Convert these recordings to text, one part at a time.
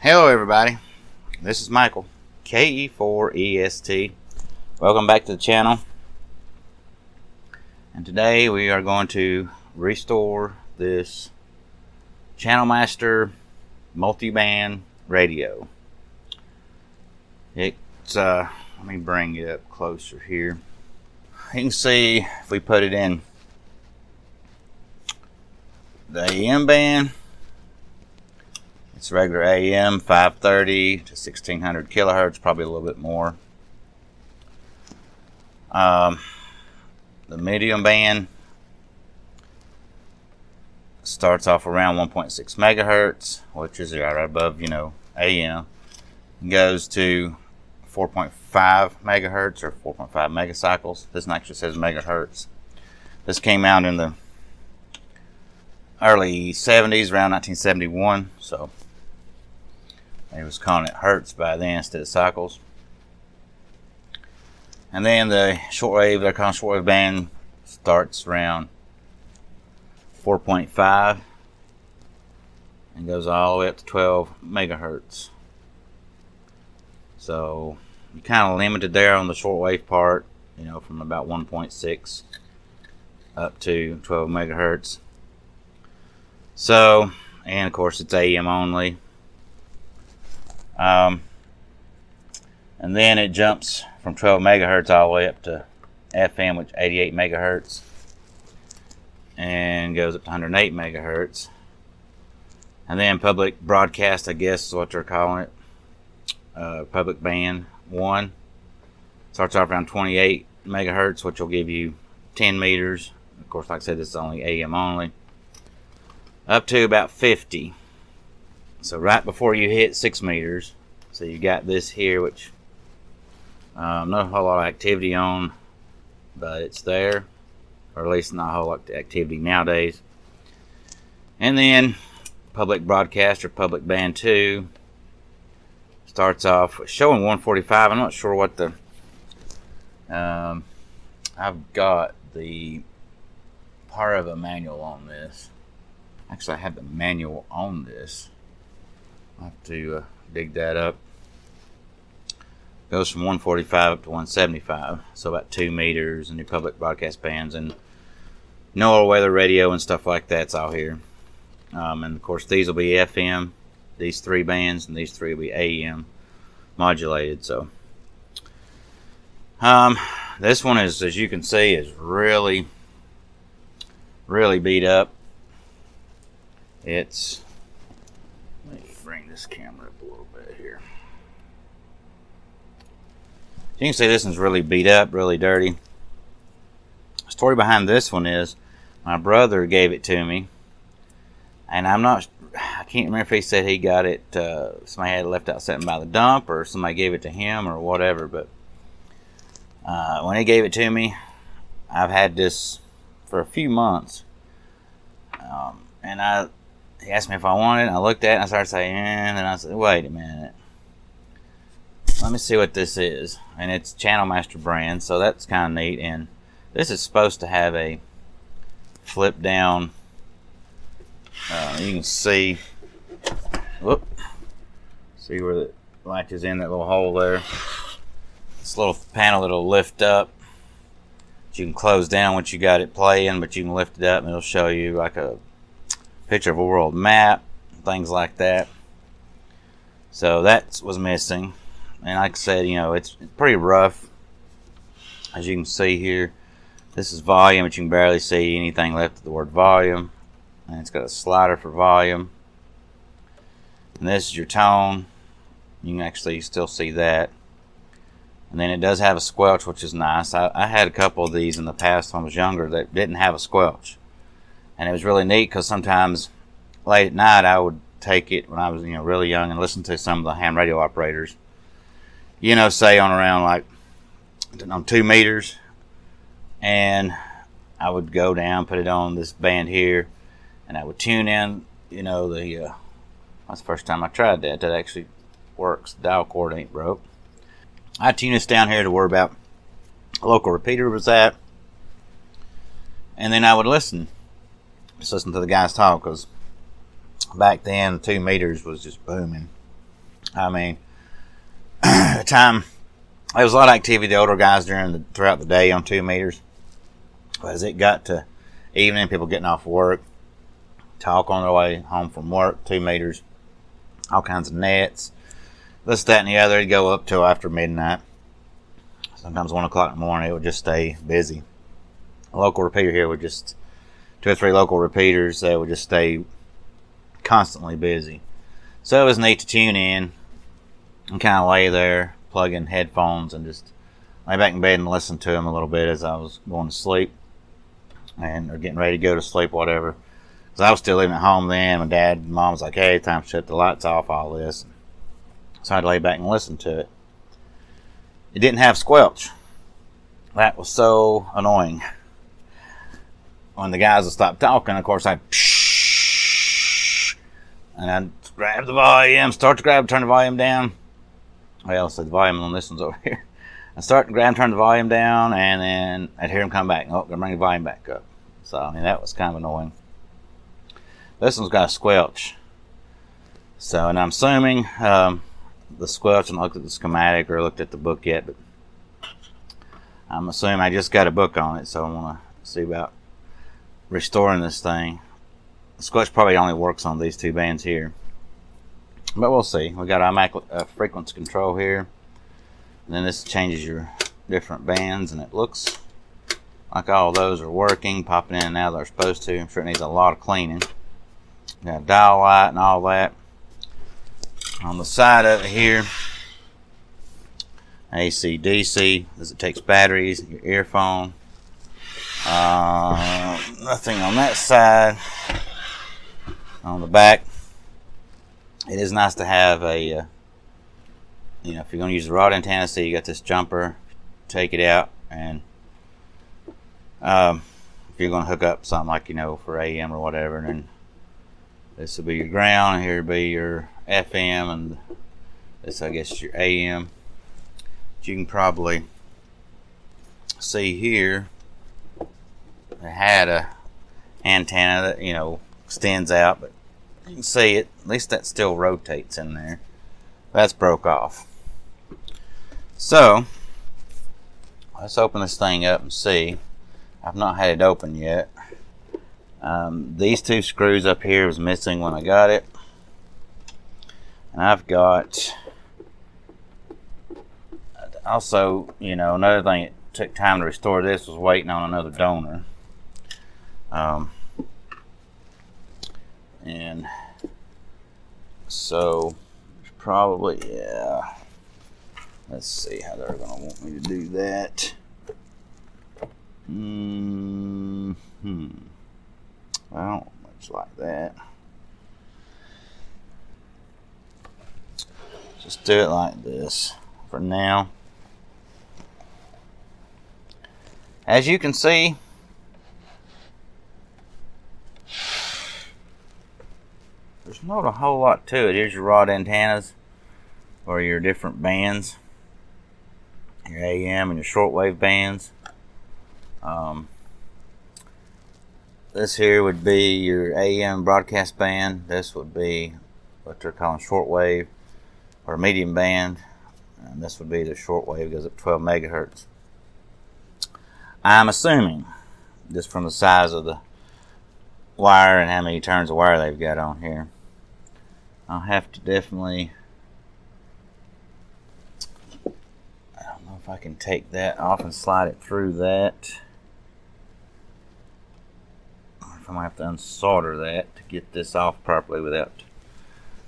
Hello everybody, this is Michael, KE4EST. Welcome back to the channel. And today we are going to restore this Channel Master multi-band radio. It's let me bring it up closer here. You can see if we put it in the AM band, it's regular AM, 530 to 1600 kilohertz, probably a little bit more. The medium band starts off around 1.6 megahertz, which is right above, AM. Goes to 4.5 megahertz or 4.5 megacycles. This one actually says megahertz. This came out in the early 70s, around 1971, so they was calling it hertz by then instead of cycles. And then the shortwave, they're calling shortwave band, starts around 4.5 and goes all the way up to 12 megahertz. So you're kind of limited there on the shortwave part, from about 1.6 up to 12 megahertz. So, and of course it's AM only. And then it jumps from 12 megahertz all the way up to FM, which is 88 megahertz, and goes up to 108 megahertz. And then public broadcast, I guess is what they're calling it. Public band 1 starts off around 28 megahertz, which will give you 10 meters. Of course, like I said, this is only AM only. Up to about 50. So right before you hit 6 meters, so you got this here, which not a whole lot of activity on, but it's there, or at least not a whole lot of activity nowadays. And then public broadcast or public band 2 starts off showing 145. I'm not sure what the I've got the part of a manual on this. Actually, I have the manual on this. I'll have to dig that up. Goes from 145 up to 175, so about 2 meters, and your public broadcast bands and NOAA weather radio and stuff like that's all here. And of course, these will be FM, these 3 bands, and these 3 will be AM modulated. So this one is, as you can see, is really beat up. Let me bring this camera up a little bit here. You can see this one's really beat up, really dirty. The story behind this one is my brother gave it to me, and I can't remember if he said he got it, somebody had left out something by the dump, or somebody gave it to him, or whatever. But when he gave it to me, I've had this for a few months, and he asked me if I wanted it, and I looked at it, and I started saying, and then I said, wait a minute. Let me see what this is. And it's Channel Master brand, so that's kind of neat. And this is supposed to have a flip down. You can see, see where the latches in that little hole there. This little panel that'll lift up. You can close down once you got it playing, but you can lift it up and it'll show you like a picture of a world map, things like that. So that was missing. And like I said, it's pretty rough. As you can see here, this is volume, but you can barely see anything left of the word volume. And it's got a slider for volume. And this is your tone. You can actually still see that. And then it does have a squelch, which is nice. I had a couple of these in the past when I was younger that didn't have a squelch. And it was really neat because sometimes late at night I would take it when I was really young and listen to some of the ham radio operators. Say on around like on 2 meters, and I would go down, put it on this band here, and I would tune in. That's the first time I tried that. That actually works. The dial cord ain't broke. I tune this down here to where about a local repeater was at, and then I would listen. Just listen to the guys talk, because back then 2 meters was just booming. I mean, the time, there was a lot of activity, the older guys throughout the day on 2 meters. But as it got to evening, people getting off work, talk on their way home from work, 2 meters, all kinds of nets, this, that, and the other. It'd go up till after midnight. Sometimes 1 o'clock in the morning, it would just stay busy. A local repeater here would just, 2 or 3 local repeaters, they would just stay constantly busy. So it was neat to tune in and kind of lay there, plug in headphones, and just lay back in bed and listen to them a little bit as I was going to sleep or getting ready to go to sleep, whatever. Because I was still living at home then. My dad and mom was like, hey, time to shut the lights off, all this. So I'd lay back and listen to it. It didn't have squelch. That was so annoying. When the guys would stop talking, of course, I'd and I'd grab the volume, turn the volume down. Well, so the volume on this one's over here. I'd start to grab, turn the volume down, and then I'd hear him come back. Oh, gonna bring the volume back up. So, I mean, that was kind of annoying. This one's got a squelch. So, and I'm assuming the squelch, and looked at the schematic or looked at the book yet, but I'm assuming I just got a book on it, so I want to see about restoring this thing. The squelch probably only works on these 2 bands here, but we'll see. We got our frequency control here, and then this changes your different bands, and it looks like all those are working, popping in and out. They're supposed to. I'm sure it needs a lot of cleaning. Got a dial light and all that. On the side of it here, AC, DC, as it takes batteries, your earphone. Nothing on that side. On the back, it is nice to have a, if you're going to use the rod antenna, so you got this jumper, take it out, and if you're going to hook up something like, for AM or whatever, and then this will be your ground, here will be your FM, and this, I guess, is your AM. But you can probably see here, it had a antenna that, extends out, but you can see it, at least that still rotates in there. That's broke off. So, let's open this thing up and see. I've not had it open yet. These 2 screws up here was missing when I got it. And I've got also, another thing it took time to restore this was waiting on another donor. And so probably, let's see how they're going to want me to do that. I don't much like that. Just do it like this for now. As you can see, there's not a whole lot to it. Here's your rod antennas or your different bands, your AM and your shortwave bands. This here would be your AM broadcast band. This would be what they're calling shortwave or medium band. And this would be the shortwave, goes up 12 megahertz. I'm assuming, just from the size of the wire and how many turns of wire they've got on here, I'll have to definitely, I don't know if I can take that off and slide it through that, or if I might have to unsolder that to get this off properly without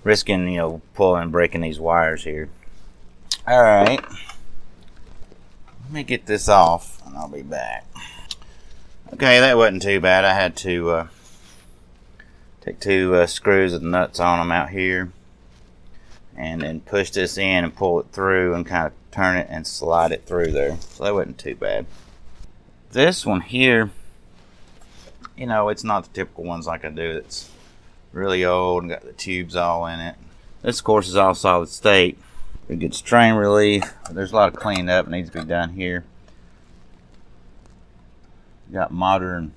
risking, pulling and breaking these wires here. Alright, let me get this off and I'll be back. Okay, that wasn't too bad. I had to take 2 screws with the nuts on them out here, and then push this in and pull it through and kind of turn it and slide it through there. So that wasn't too bad. This one here, it's not the typical ones like I do. It's really old and got the tubes all in it. This, of course, is all solid state. Pretty good strain relief. There's a lot of cleaning up that needs to be done here. Got modern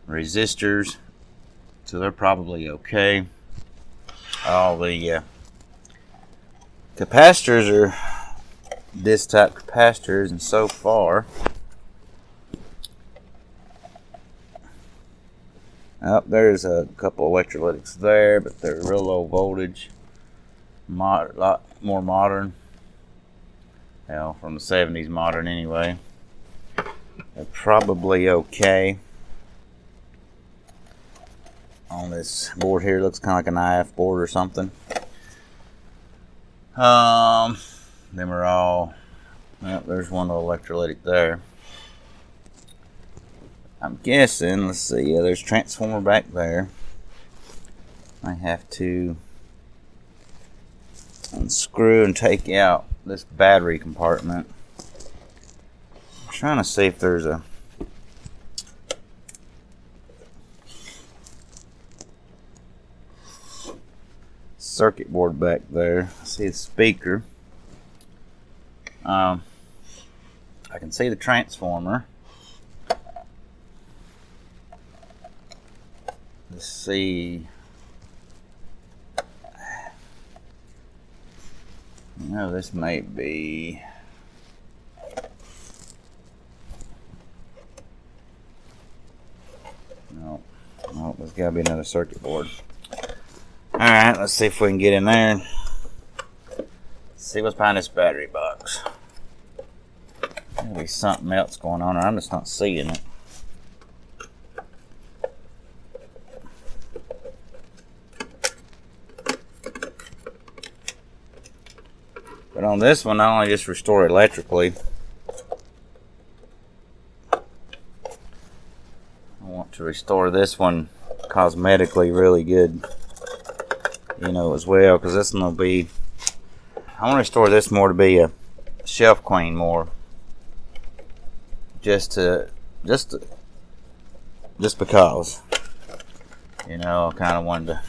resistors, so they're probably okay. All the Capacitors are this type capacitors, and so far, there's a couple electrolytics there, but they're real low voltage, a lot more modern. Hell, from the 70s modern anyway. They're probably okay. On this board here, looks kind of like an IF board or something. Them are all. Well, there's one little electrolytic there. I'm guessing. Let's see. Yeah, there's a transformer back there. I have to unscrew and take out this battery compartment. I'm trying to see if there's a circuit board back there. I see the speaker. I can see the transformer. Let's see. No, this may be. No, there's got to be another circuit board. Alright, let's see if we can get in there. See what's behind this battery box. Maybe something else going on, or I'm just not seeing it. But on this one, I only just restore it electrically. I want to restore this one cosmetically really good, as well, because this one will be. I want to restore this more to be a shelf queen more, just because, I kind of wanted to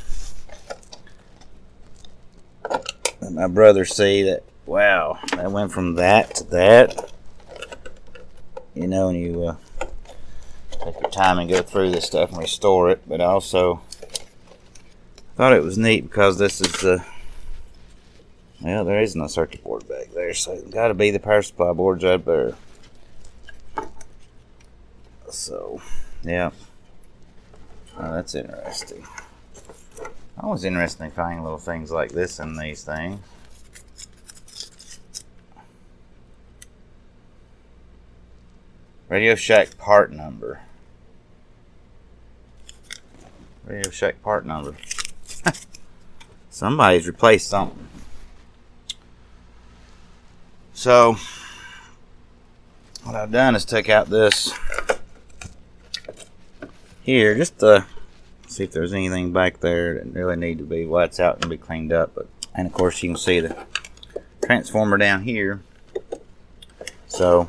let my brother see that. Wow, that went from that to that. And you take your time and go through this stuff and restore it. But I also thought it was neat because this is the. Well, there isn't a circuit board back there, so it's got to be the power supply boards right there. So, yeah. Oh, that's interesting. Always interesting finding little things like this in these things. Radio Shack part number. Radio Shack part number. Somebody's replaced something. So, what I've done is take out this here just to see if there's anything back there that really need to be. Well, it's out and be cleaned up. And of course, you can see the transformer down here. So,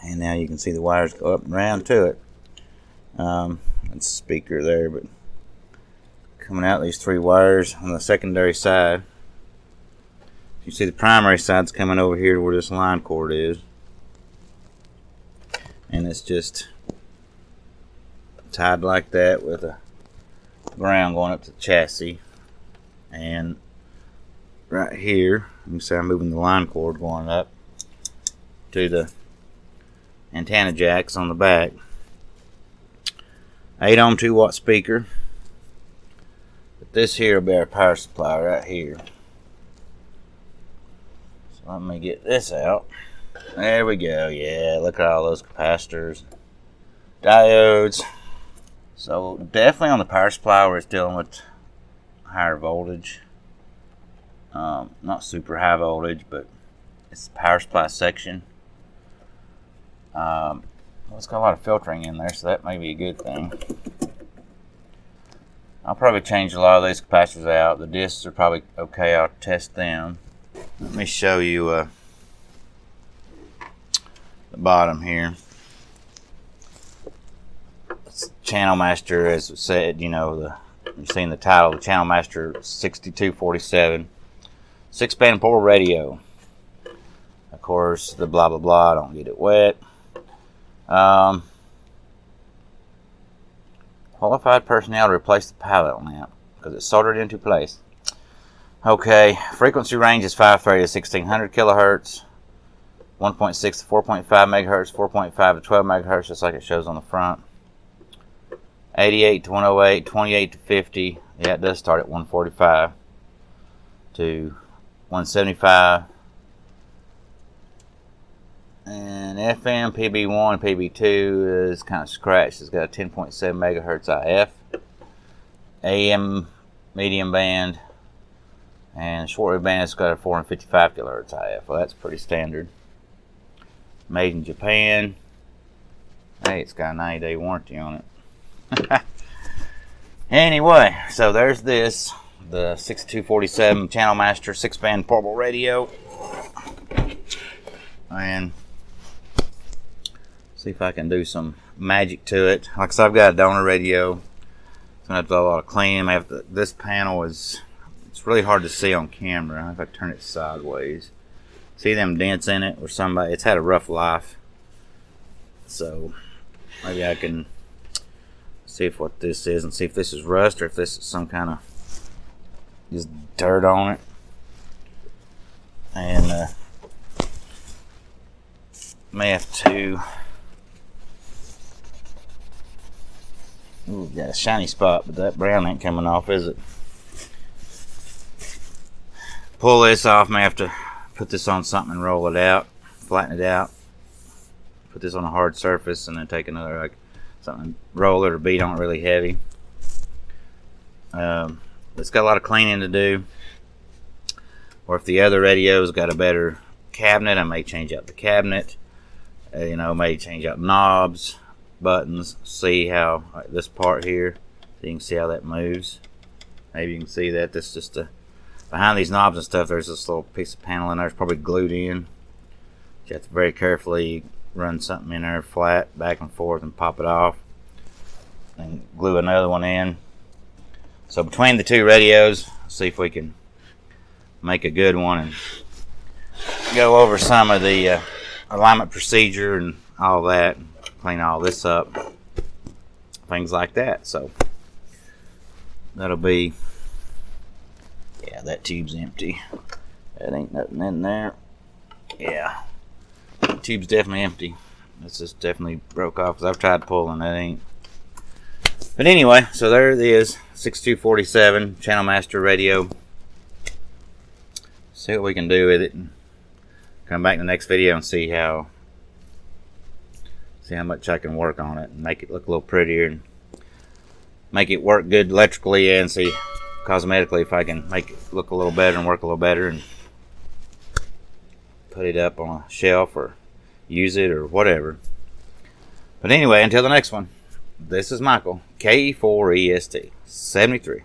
and now you can see the wires go up and around to it. It's a speaker there, but coming out these three wires on the secondary side. You see the primary side's coming over here to where this line cord is. And it's just tied like that with a ground going up to the chassis. And right here, you can see I'm moving the line cord going up to the antenna jacks on the back. 8 ohm 2 watt speaker. But this here will be our power supply right here. So let me get this out. There we go. Yeah, look at all those capacitors, diodes. So definitely on the power supply where it's dealing with higher voltage. Not super high voltage, but it's the power supply section. Well, it's got a lot of filtering in there, so that may be a good thing. I'll probably change a lot of these capacitors out. The discs are probably okay. I'll test them. Let me show you the bottom here. It's Channel Master, as it said, you've seen the title, the Channel Master 6247. 6-band 4 radio. Of course, the blah blah blah, don't get it wet. Qualified personnel to replace the pilot lamp because it's soldered into place. Okay, frequency range is 530 to 1600 kilohertz, 1.6 to 4.5 megahertz, 4.5 to 12 megahertz, just like it shows on the front. 88 to 108, 28 to 50. Yeah, it does start at 145 to 175. And FM, PB1, PB2 is kind of scratched. It's got a 10.7 megahertz IF. AM, medium band, and shortwave band has got a 455 kilohertz IF. Well, that's pretty standard. Made in Japan. Hey, it's got a 90-day warranty on it. Anyway, so there's this, the 6247 Channel Master 6-band portable radio. And see if I can do some magic to it. Like I said, I've got a donor radio. It's gonna have to do a lot of cleaning. This panel it's really hard to see on camera. If I turn it sideways, see them dents in it, or it's had a rough life. So maybe I can see if what this is, and see if this is rust or if this is some kind of just dirt on it. And may have to. Ooh, got a shiny spot, but that brown ain't coming off, is it? Pull this off. May have to put this on something and roll it out, flatten it out. Put this on a hard surface, and then take another something, roll it or beat on it really heavy. It's got a lot of cleaning to do. Or if the other radio's got a better cabinet, I may change out the cabinet. May change out knobs, buttons. See how this part here, so you can see how that moves. Maybe you can see that this just behind these knobs and stuff. There's this little piece of panel in there. It's probably glued in. You have to very carefully run something in there flat, back and forth, and pop it off, and glue another one in. So between the two radios, see if we can make a good one and go over some of the alignment procedure and all that, and clean all this up, things like that. So that'll be, yeah, that tube's empty. That ain't nothing in there. Yeah, the tube's definitely empty. This just definitely broke off because I've tried pulling, that ain't. But anyway, so there it is, 6247 Channel Master radio. See what we can do with it, and come back in the next video and see how much I can work on it and make it look a little prettier and make it work good electrically, and see cosmetically if I can make it look a little better and work a little better, and put it up on a shelf or use it or whatever. But anyway, until the next one, this is Michael, K4EST 73.